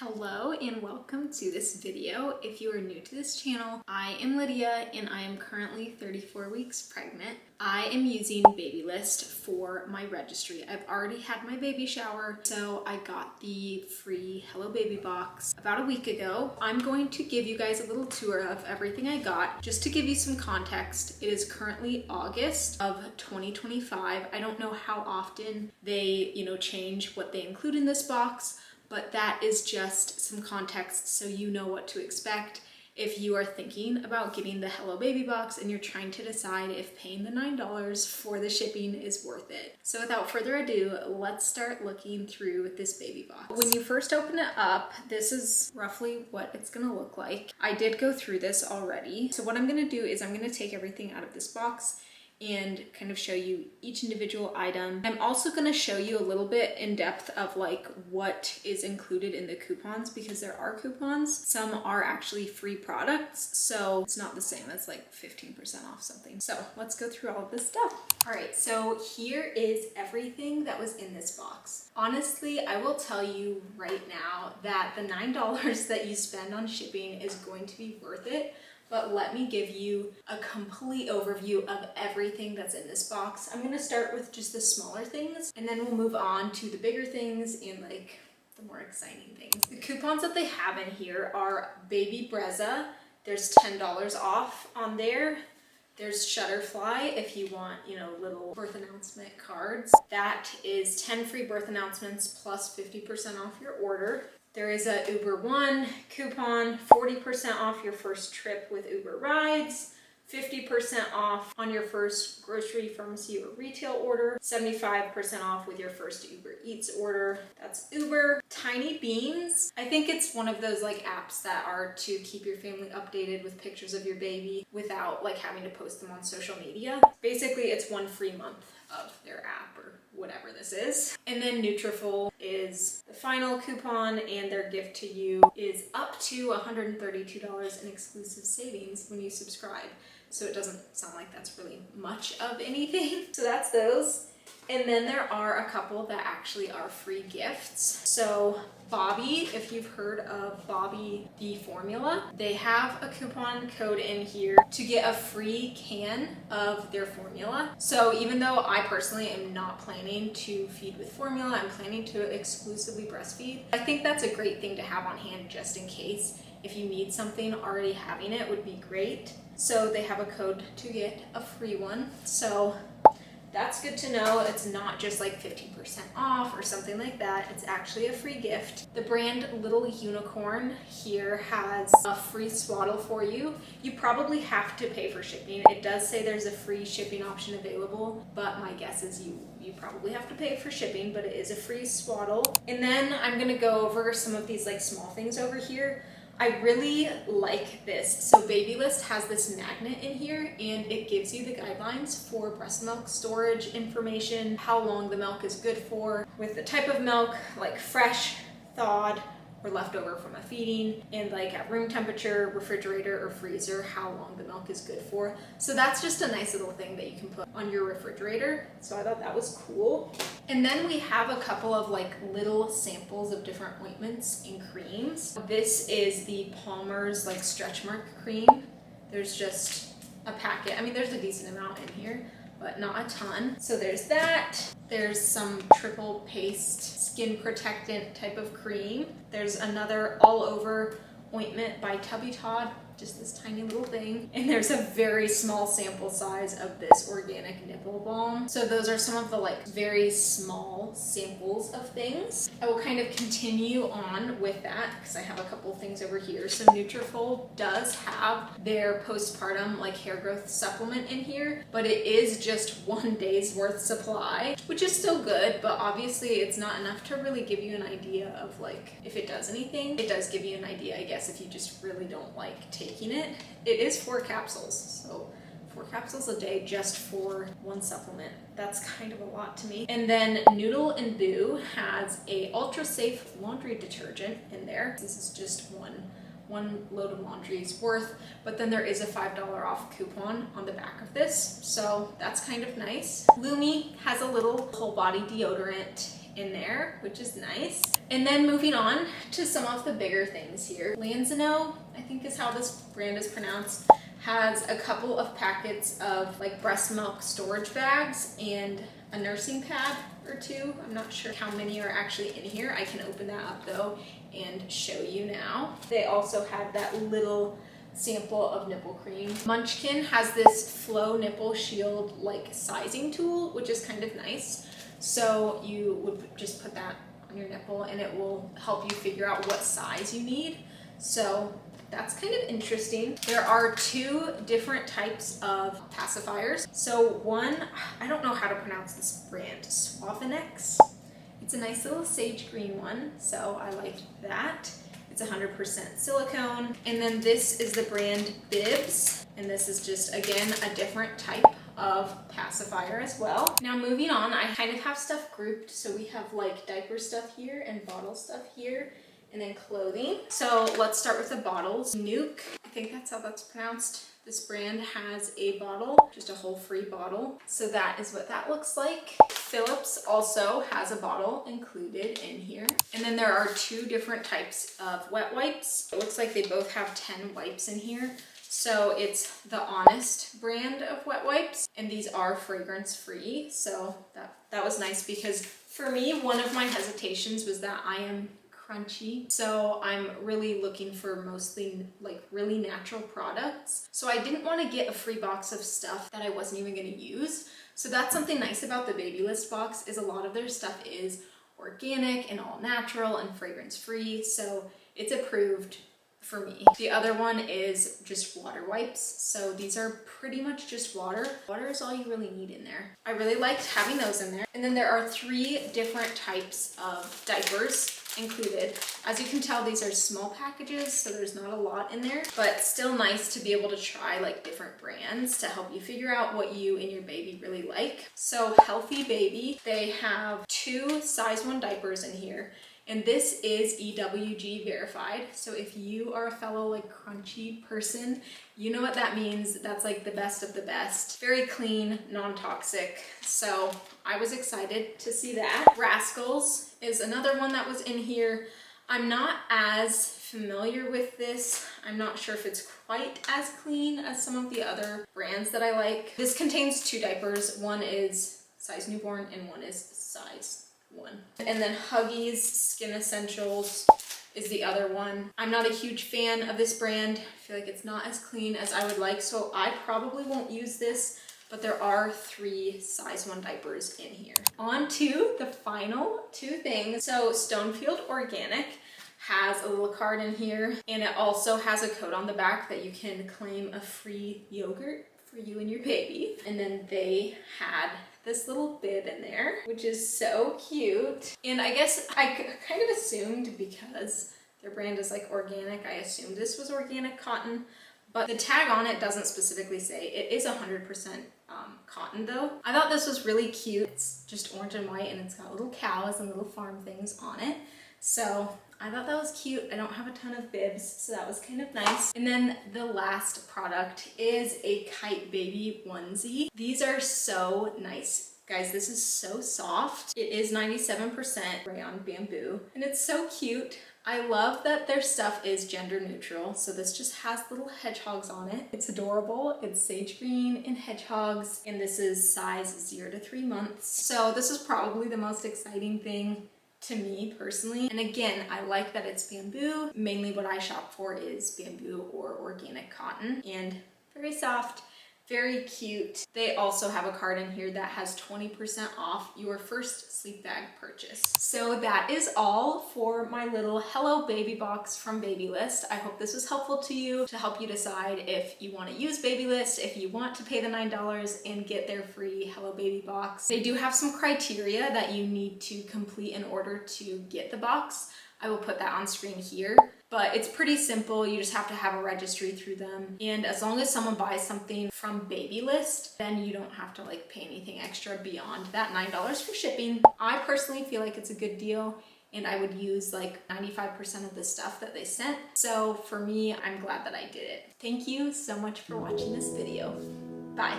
Hello and welcome to this video. If you are new to this channel, I am Lydia and I am currently 34 weeks pregnant. I am using Babylist for my registry. I've already had my baby shower, so I got the free Hello Baby box about a week ago. I'm going to give you guys a little tour of everything I got. Just to give you some context, it is currently August of 2025. I don't know how often they, change what they include in this box, but that is just some context so you know what to expect if you are thinking about getting the Hello Baby box and you're trying to decide if paying the $9 for the shipping is worth it. So without further ado, let's start looking through this baby box. When you first open it up, this is roughly what it's gonna look like. I did go through this already. So what I'm gonna do is I'm gonna take everything out of this box and kind of show you each individual item. I'm also going to show you a little bit in depth of like what is included in the coupons, because there are coupons. Some are actually free products, so it's not the same as like 15% off something. So let's go through all of this stuff. All right, so here is everything that was in this box. Honestly, I will tell you right now that the $9 that you spend on shipping is going to be worth it. But let me give you a complete overview of everything that's in this box. I'm gonna start with just the smaller things, and then we'll move on to the bigger things and like the more exciting things. The coupons that they have in here are Baby Brezza. There's $10 off on there. There's Shutterfly if you want, little birth announcement cards. That is 10 free birth announcements plus 50% off your order. There is a Uber One coupon, 40% off your first trip with Uber Rides, 50% off on your first grocery, pharmacy, or retail order, 75% off with your first Uber Eats order. That's Uber. Tiny Beans. I think it's one of those like apps that are to keep your family updated with pictures of your baby without like having to post them on social media. Basically, it's one free month of their app or whatever this is. And then Nutrafol is the final coupon, and their gift to you is up to $132 in exclusive savings when you subscribe. So it doesn't sound like that's really much of anything. So that's those. And then there are a couple that actually are free gifts. So Bobby, if you've heard of Bobby the formula, they have a coupon code in here to get a free can of their formula. So even though I personally am not planning to feed with formula, I'm planning to exclusively breastfeed. I think that's a great thing to have on hand just in case. If you need something, already having it would be great. So they have a code to get a free one. So that's good to know. It's not just like 15% off or something like that. It's actually a free gift. The brand Little Unicorn here has a free swaddle for you. You probably have to pay for shipping. It does say there's a free shipping option available, but my guess is you probably have to pay for shipping, but it is a free swaddle. And then I'm gonna go over some of these like small things over here. I really like this. So Babylist has this magnet in here, and it gives you the guidelines for breast milk storage information, how long the milk is good for, with the type of milk, like fresh, thawed, or leftover from a feeding, and like at room temperature, refrigerator, or freezer, how long the milk is good for. So that's just a nice little thing that you can put on your refrigerator. So I thought that was cool. And then we have a couple of like little samples of different ointments and creams. This is the Palmer's like stretch mark cream. There's just a packet. I mean, there's a decent amount in here, but not a ton. So there's that. There's some triple paste skin protectant type of cream. There's another all over ointment by Tubby Todd, just this tiny little thing. And there's a very small sample size of this organic nipple balm. So those are some of the like very small samples of things. I will kind of continue on with that because I have a couple of things over here. So Nutrafol does have their postpartum like hair growth supplement in here, but it is just 1 day's worth supply, which is still good, but obviously it's not enough to really give you an idea of like if it does anything. It does give you an idea, I guess, if you just really don't like taking it. It is 4 capsules, so 4 capsules a day just for one supplement. That's kind of a lot to me. And then Noodle and Boo has a ultra safe laundry detergent in there. This is just one load of laundry's worth, but then there is a $5 off coupon on the back of this, so that's kind of nice. Lumi has a little whole body deodorant in there, which is nice. And then moving on to some of the bigger things here. Lanzano, I think is how this brand is pronounced, has a couple of packets of like breast milk storage bags and a nursing pad or two. I'm not sure how many are actually in here. I can open that up though and show you now. They also have that little sample of nipple cream. Munchkin has this Flow Nipple Shield like sizing tool, which is kind of nice. So you would just put that on your nipple and it will help you figure out what size you need. So that's kind of interesting. There are two different types of pacifiers. So one, I don't know how to pronounce this brand, Suavinex. It's a nice little sage green one, so I like that. It's 100% silicone. And then this is the brand Bibs, and this is just, again, a different type of pacifier as well. Now moving on, I kind of have stuff grouped. So we have like diaper stuff here and bottle stuff here, and then clothing. So let's start with the bottles. Nuke, I think that's how that's pronounced. This brand has a bottle, just a whole free bottle. So that is what that looks like. Philips also has a bottle included in here. And then there are two different types of wet wipes. It looks like they both have 10 wipes in here. So it's the Honest brand of wet wipes, and these are fragrance free. So that was nice, because for me, one of my hesitations was that I am crunchy, so I'm really looking for mostly like really natural products. So I didn't want to get a free box of stuff that I wasn't even going to use. So that's something nice about the Babylist box, is a lot of their stuff is organic and all natural and fragrance free, so it's approved for me. The other one is just water wipes. So these are pretty much just water. Water is all you really need in there. I really liked having those in there. And then there are 3 different types of diapers included. As you can tell, these are small packages, so there's not a lot in there, but still nice to be able to try like different brands to help you figure out what you and your baby really like. So Healthy Baby, they have 2 size 1 diapers in here. And this is EWG verified. So if you are a fellow like crunchy person, you know what that means. That's like the best of the best. Very clean, non-toxic. So I was excited to see that. Rascals is another one that was in here. I'm not as familiar with this. I'm not sure if it's quite as clean as some of the other brands that I like. This contains 2 diapers. One is size newborn and one is size 1. And then Huggies Skin Essentials is the other one. I'm not a huge fan of this brand. I feel like it's not as clean as I would like, so I probably won't use this, but there are 3 size 1 diapers in here. On to the final 2 things. So Stonefield Organic has a little card in here, and it also has a code on the back that you can claim a free yogurt for you and your baby. And then they had this little bib in there, which is so cute. And I guess I kind of assumed, because their brand is like organic, I assumed this was organic cotton, but the tag on it doesn't specifically say. It is 100% cotton though. I thought this was really cute. It's just orange and white, and it's got little cows and little farm things on it. So I thought that was cute. I don't have a ton of bibs, so that was kind of nice. And then the last product is a Kyte baby onesie. These are so nice. Guys, this is so soft. It is 97% rayon bamboo, and it's so cute. I love that their stuff is gender neutral. So this just has little hedgehogs on it. It's adorable. It's sage green and hedgehogs, and this is size 0 to 3 months. So this is probably the most exciting thing to me personally. And again, I like that it's bamboo. Mainly what I shop for is bamboo or organic cotton, and very soft, very cute. They also have a card in here that has 20% off your first sleep bag purchase. So that is all for my little Hello Baby box from Babylist. I hope this was helpful to you, to help you decide if you want to use Babylist, if you want to pay the $9 and get their free Hello Baby box. They do have some criteria that you need to complete in order to get the box. I will put that on screen here, but it's pretty simple. You just have to have a registry through them. And as long as someone buys something from Babylist, then you don't have to like pay anything extra beyond that $9 for shipping. I personally feel like it's a good deal, and I would use like 95% of the stuff that they sent. So for me, I'm glad that I did it. Thank you so much for watching this video. Bye.